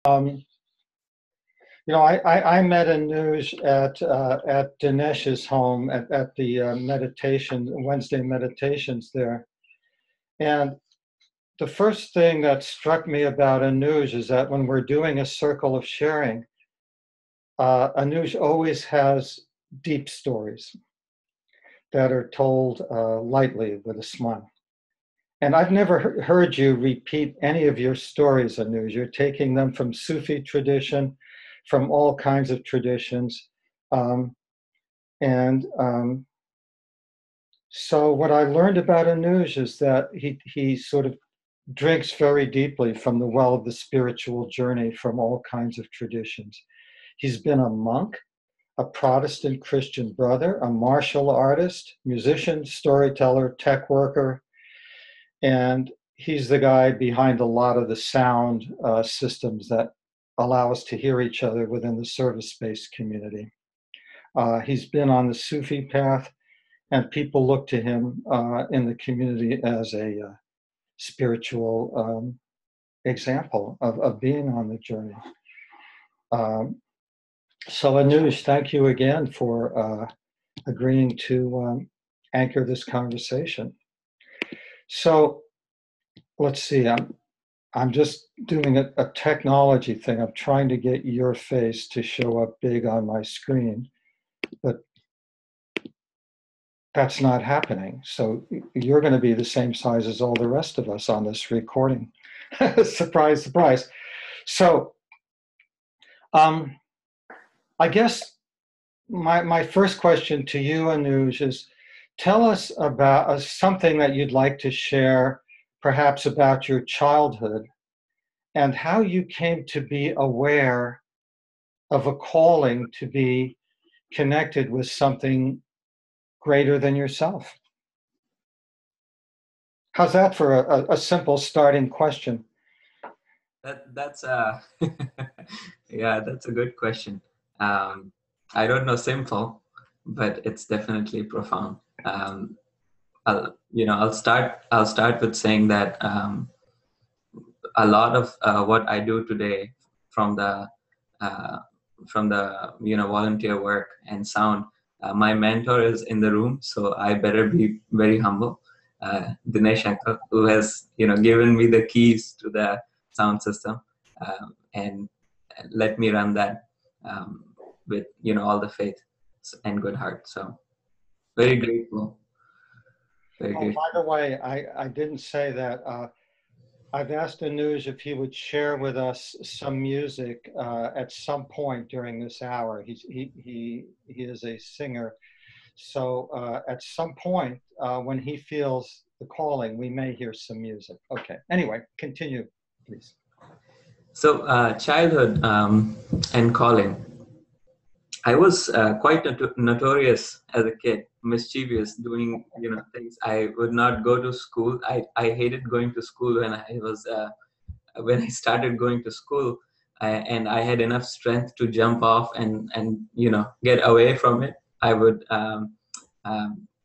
Um, I met Anuj at Dinesh's home at the Wednesday meditations there. And the first thing that struck me about Anuj is that when we're doing a circle of sharing, Anuj always has deep stories that are told lightly with a smile. And I've never heard you repeat any of your stories, Anuj. You're taking them from Sufi tradition, from all kinds of traditions. Um, and so what I learned about Anuj is that he sort of drinks very deeply from the well of the spiritual journey from all kinds of traditions. He's been a monk, a Protestant Christian brother, a martial artist, musician, storyteller, tech worker, and he's the guy behind a lot of the sound systems that allow us to hear each other within the service-based community. He's been on the Sufi path, and people look to him in the community as a spiritual example of being on the journey. So Anuj, thank you again for agreeing to anchor this conversation. So let's see, I'm just doing a technology thing. I'm trying to get your face to show up big on my screen, but that's not happening. So you're going to be the same size as all the rest of us on this recording. Surprise, surprise. So I guess my first question to you, Anuj, is tell us about something that you'd like to share, perhaps about your childhood and how you came to be aware of a calling to be connected with something greater than yourself. How's that for a simple starting question? That's yeah, that's a good question. I don't know simple, but it's definitely profound. I'll start with saying that a lot of what I do today, from the volunteer work and sound, my mentor is in the room, so I better be very humble. Dinesh Uncle, who has given me the keys to the sound system, and let me run that with all the faith and good heart. So very grateful. Very grateful. By the way, I didn't say that. I've asked Anuj if he would share with us some music at some point during this hour. He is a singer. So at some point when he feels the calling, we may hear some music. Okay. Anyway, continue, please. So childhood and calling. I was quite notorious as a kid, mischievous, doing things. I would not go to school. I hated going to school when I started going to school, and I had enough strength to jump off and get away from it. I would.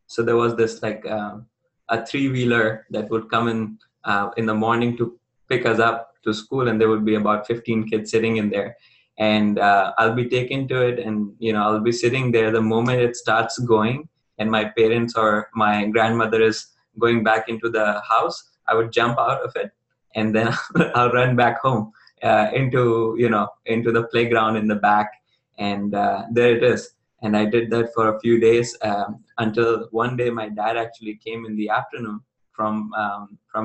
So there was this a three-wheeler that would come in the morning to pick us up to school, and there would be about 15 kids sitting in there. And I'll be taken to it, and I'll be sitting there. The moment it starts going and my parents or my grandmother is going back into the house, I would jump out of it, and then I'll run back home into the playground in the back, and there it is. And I did that for a few days until one day my dad actually came in the afternoon from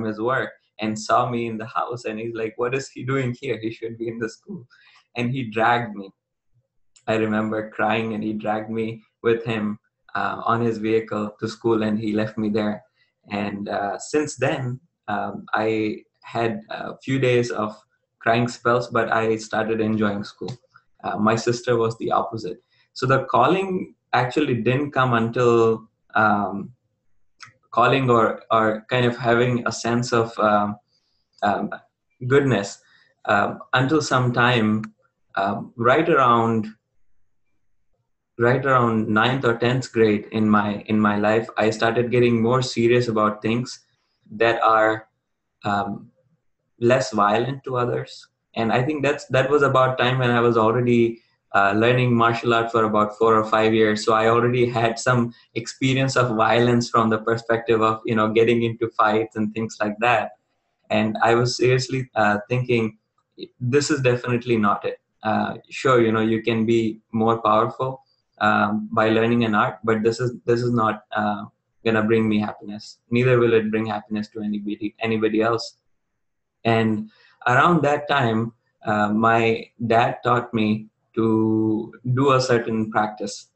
his work and saw me in the house, and he's like, "What is he doing here? He should be in the school." And he dragged me. I remember crying, and he dragged me with him on his vehicle to school, and he left me there. And since then, I had a few days of crying spells, but I started enjoying school. My sister was the opposite. So the calling actually didn't come until calling or kind of having a sense of goodness until some time. Right around ninth or 10th grade in my life, I started getting more serious about things that are less violent to others, And I think that was about time when I was already learning martial art for about 4 or 5 years. So I already had some experience of violence from the perspective of, getting into fights and things like that. And I was seriously thinking, this is definitely not it. Sure, you can be more powerful by learning an art, but this is not gonna bring me happiness. Neither will it bring happiness to anybody else. And around that time, my dad taught me to do a certain practice,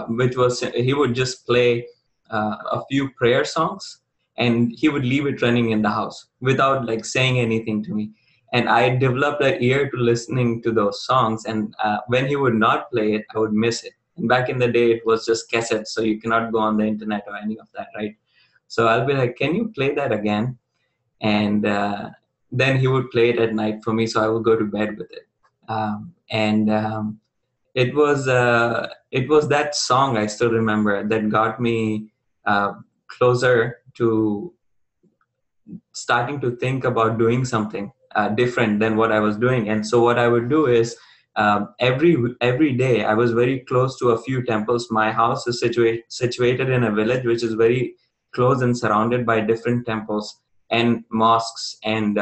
which was he would just play a few prayer songs, and he would leave it running in the house without like saying anything to me. And I developed an ear to listening to those songs. And when he would not play it, I would miss it. And back in the day, it was just cassettes, so you cannot go on the internet or any of that, right? So I'll be like, "Can you play that again?" And then he would play it at night for me, so I would go to bed with it. And it was that song I still remember that got me closer to starting to think about doing something different than what I was doing. And so what I would do is every day I was very close to a few temples. My house is situated in a village which is very close and surrounded by different temples and mosques and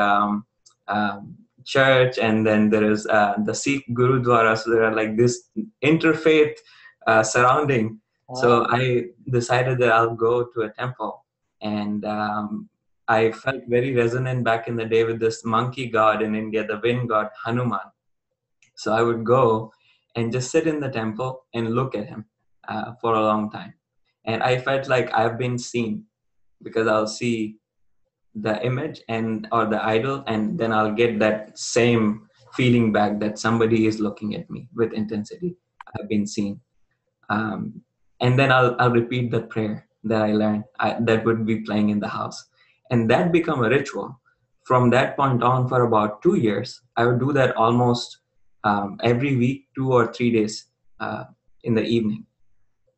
church. And then there is the Sikh Gurudwara. So there are like this interfaith surrounding. So I decided that I'll go to a temple. And I felt very resonant back in the day with this monkey god in India, the wind god Hanuman. So I would go and just sit in the temple and look at him for a long time. And I felt like I've been seen, because I'll see the image and or the idol, and then I'll get that same feeling back that somebody is looking at me with intensity. I've been seen. Um, and then I'll repeat the prayer that I learned that would be playing in the house, and that become a ritual. From that point on, for about 2 years, I would do that almost every week, 2 or 3 days in the evening,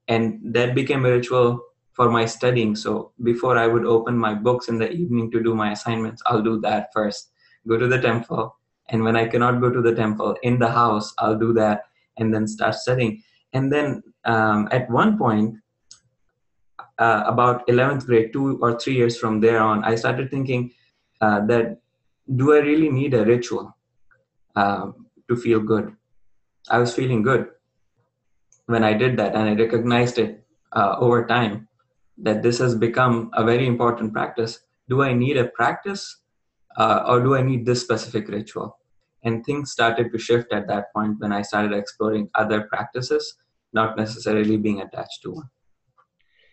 and that became a ritual for my studying. So before I would open my books in the evening to do my assignments, I'll do that first, go to the temple, and when I cannot go to the temple in the house, I'll do that and then start studying. And then at one point, about 11th grade, 2 or 3 years from there on, I started thinking that do I really need a ritual to feel good? I was feeling good when I did that, and I recognized it over time that this has become a very important practice. Do I need a practice or do I need this specific ritual? And things started to shift at that point when I started exploring other practices, not necessarily being attached to one.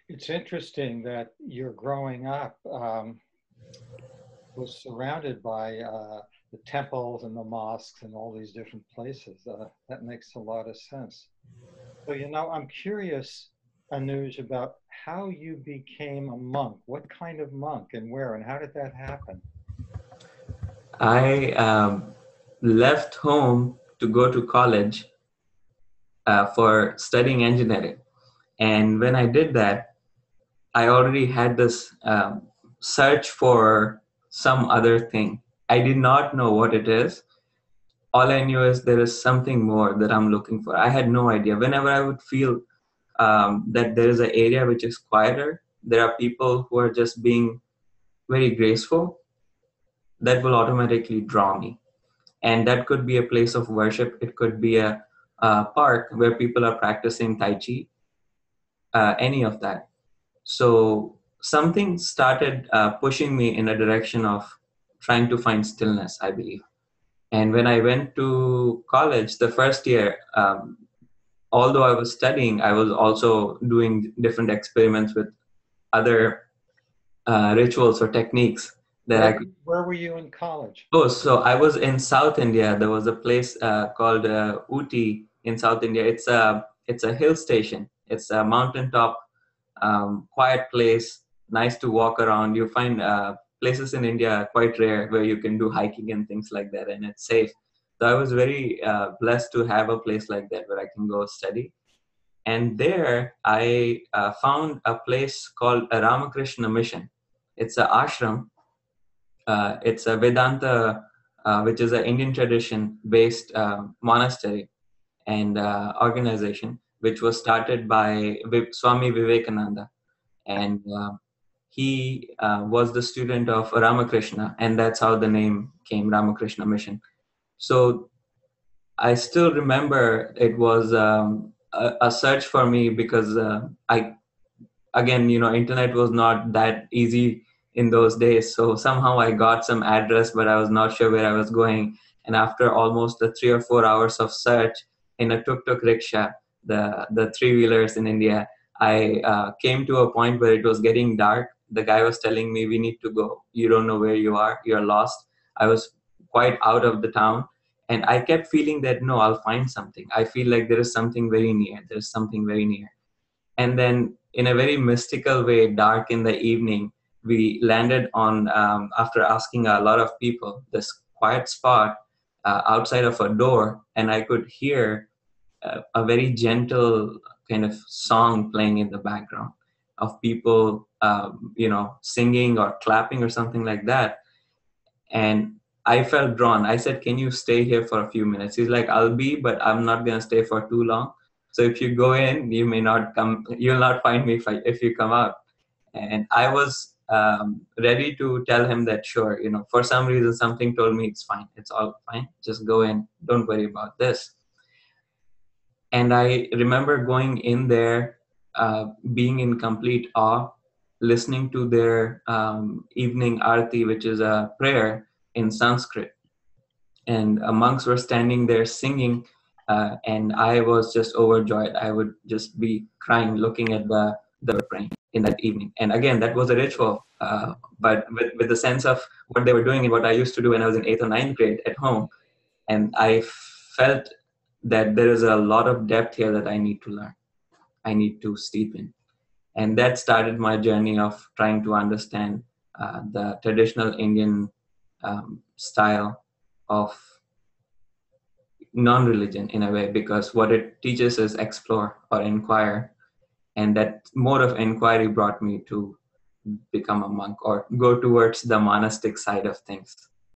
It's interesting that your growing up was surrounded by the temples and the mosques and all these different places. That makes a lot of sense. So, I'm curious, Anuj, about how you became a monk. What kind of monk and where, and how did that happen? I left home to go to college for studying engineering. And when I did that, I already had this search for some other thing. I did not know what it is. All I knew is there is something more that I'm looking for. I had no idea. Whenever I would feel that there is an area which is quieter, there are people who are just being very graceful, that will automatically draw me. And that could be a place of worship. It could be a park where people are practicing Tai Chi, any of that. So something started pushing me in a direction of trying to find stillness, I believe. And when I went to college, the first year, although I was studying, I was also doing different experiments with other rituals or techniques that I could. Where were you in college? Oh, so I was in South India. There was a place called Ooty in South India. It's a hill station. It's a mountaintop, quiet place, nice to walk around. You find places in India quite rare where you can do hiking and things like that, and it's safe. So I was very blessed to have a place like that where I can go study. And there I found a place called a Ramakrishna Mission. It's an ashram. It's a Vedanta which is an Indian tradition-based monastery and organization, which was started by Swami Vivekananda. And he was the student of Ramakrishna, and that's how the name came, Ramakrishna Mission. So I still remember it was a search for me because again, internet was not that easy in those days. So somehow I got some address, but I was not sure where I was going. And after almost 3 or 4 hours of search in a tuk-tuk rickshaw, the three-wheelers in India, I came to a point where it was getting dark. The guy was telling me, we need to go. You don't know where you are. You're lost. I was quite out of the town. And I kept feeling that, no, I'll find something. I feel like there is something very near. There's something very near. And then in a very mystical way, dark in the evening, we landed on, after asking a lot of people, this quiet spot outside of a door. And I could hear a very gentle kind of song playing in the background of people, singing or clapping or something like that. And I felt drawn. I said, can you stay here for a few minutes? He's like, I'll be, but I'm not going to stay for too long. So if you go in, you may not come, you'll not find me if you come out. And I was ready to tell him that, sure, for some reason, something told me it's fine. It's all fine. Just go in. Don't worry about this. And I remember going in there, being in complete awe, listening to their evening arti, which is a prayer in Sanskrit. And monks were standing there singing, and I was just overjoyed. I would just be crying looking at the praying in that evening. And again, that was a ritual, but with the sense of what they were doing and what I used to do when I was in 8th or 9th grade at home. And I felt that there is a lot of depth here that I need to learn. I need to steep in. And that started my journey of trying to understand the traditional Indian style of non-religion in a way, because what it teaches is explore or inquire. And that mode of inquiry brought me to become a monk or go towards the monastic side of things.